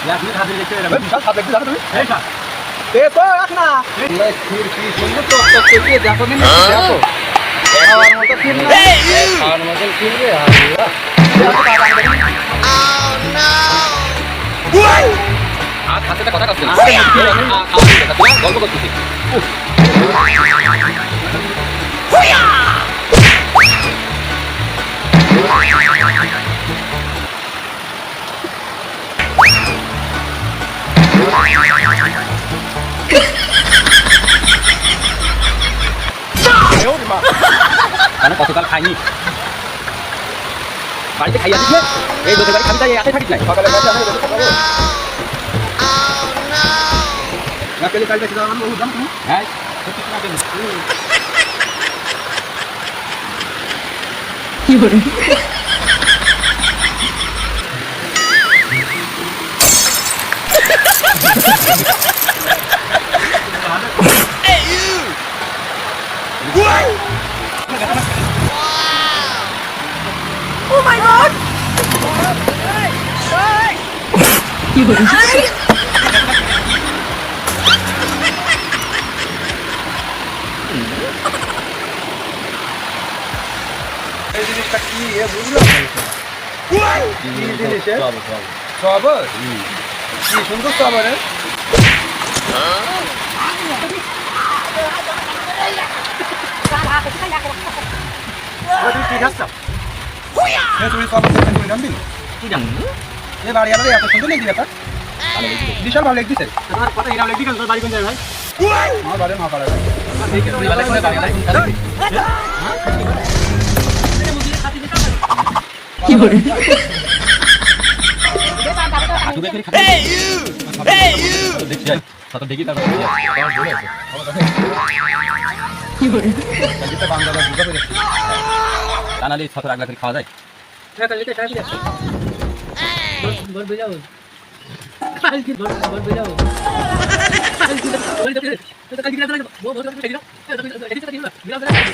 আপনি খাতে দেখতে এরকম সব খাবে কি জানো তুমি এই খা এ তো রাখ না ভাই ক্ষীর কি সুন্দর তো করতে দেখো দিন দেখো খাওয়ার মতো ক্ষীর না খাওয়ার মতো ক্ষীর রে আল্লাহ আর হাতে কথা কাটছে না খাওয়া গল্প করতেছি মানে কতকাল খাইনি বাড়িতে খাইয়া দিচ্ছে এই দোকানে বাড়ি খাবি তাই একাই থাকিস নাই সকালে বাজে আমি দেখতে পাবো না পেলে কালকে কি জানো বহুত দাম তুমি হ্যাঁ কি করে Oh my god! কি করে এই জিনিসটা কি এ বুঝলাম না কি জিনিস সব কি সুন্দর সব রে তুমি কি খাচ্ছ তুমি সব তুমি জানবি কি জানি এ বাড়ি আমাদের এত সুন্দর নাকি ব্যাপার বিশাল ভালো লাগছে তোমার কথা এরাম লাগি কেন তোর বাড়ি কোন জায়গায় ভাই আমার বাড়ি মা পাড়া তুই ভালো করে বাড়ি আলাই কি করে হাঁটু বের করে খাবি দেখি সাথে দেখি তারপর আমার বলে আছে কি করে কালকে বাংলা বুঝা পেরেছি জানালি সাথে আগলা করে খাওয়া যায় হ্যাঁ কালকে খাই দিছি বল বুঝাও কালকে বল বুঝাও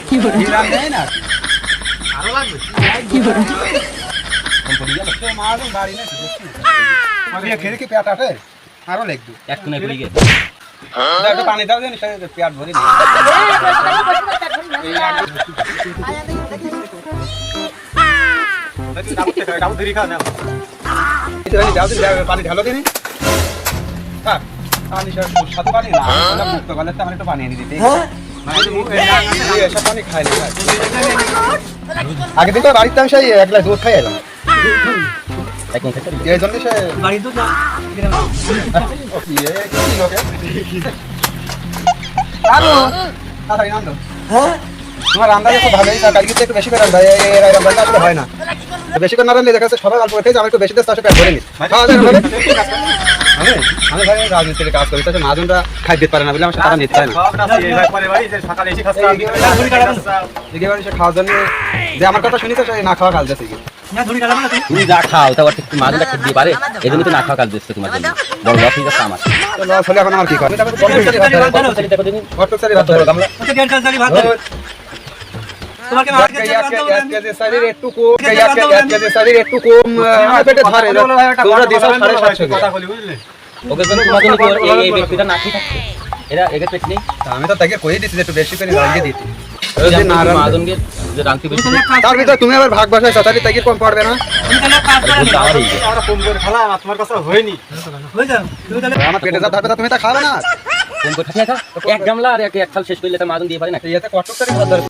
কি করে হিরাম দেয় না আরো লাগবে কি করে ফোন করে গেল সে মারুন বাড়ি না আমি খেলে কি পেট আটে আরো লাগবে এক কোণে ঘুরে গিয়ে একটু পানি দাও দেন সে পেট ভরে ডাবল ধরি খা না দাও দিন পানি ঢালো দিন হ্যাঁ পানি সাথে পানি না মুক্ত গেলে তো আমার একটু পানি এনে দিতে এসব পানি খাই না আগে দিন তো বাড়িতে আমি সেই এক গ্লাস দুধ খাই এলাম এক কোণ খেতে এই জন্য সে বাড়ি তো যা আরো তাড়াতাড়ি নাম দাও তোমার রান্না খুব ভালোই কালকে একটু বেশি করে রান্না এই রান্নাটা আসলে হয় না বেশি করে না রান্না দেখা যাচ্ছে সবাই অল্প খেয়েছে আমি একটু বেশি দেশ পেট ভরে নি খাওয়া যায় আমি আমি ভাই রাজনীতির কাজ করি তাছাড়া মাজনরা খাই দিতে পারে না বলে আমার টাকা নিতে পারে না সকালে এসে খাচ্ছ একেবারে সে খাওয়ার জন্য যে আমার কথা শুনি তো সে না খাওয়া কাজ যাচ্ছে না ধরি কাটা না তুমি যা খাও তা একটু মাঝে খেতে দিয়ে পারে এই জন্য তো না খাওয়া কাজ দিচ্ছে তোমার জন্য বড় লস হয়ে যাচ্ছে আমার লস হলে এখন আমার কি করবে দেখো দিন বটকচারি ভাত ধরো গামলা ওকে দেড় চালি ভাত দাও তোমাকে ভাত খেতে এক কেজি শরীর একটু কম এক কেজি শরীর একটু কম আমার পেটে ধরে তোমরা দিছো 750 কথা বলি বুঝলে ওকে জন্য তোমার জন্য এই ব্যক্তিটা না ঠিক আছে এরা একে পেট নেই আমি তো তাকে কই দিছি একটু বেশি করে লাগিয়ে দিতে মাদনকে যে রান্তি বেশি তার ভিতরে তুমি আবার ভাগ বাসায় সাথে তাকে কম পড়বে না তুমি তাহলে কাজ করো আমারই আমরা ফোন করে খেলা তোমার কথা হয়নি হয়ে যাও তুমি তাহলে আমার পেটে যা থাকবে তুমি তা খাবে না ফোন করে খাচ্ছি এক গামলা আর এক থাল শেষ করলে তো মাদন দিয়ে পারে না এতে কটকচারি ভাত ধরে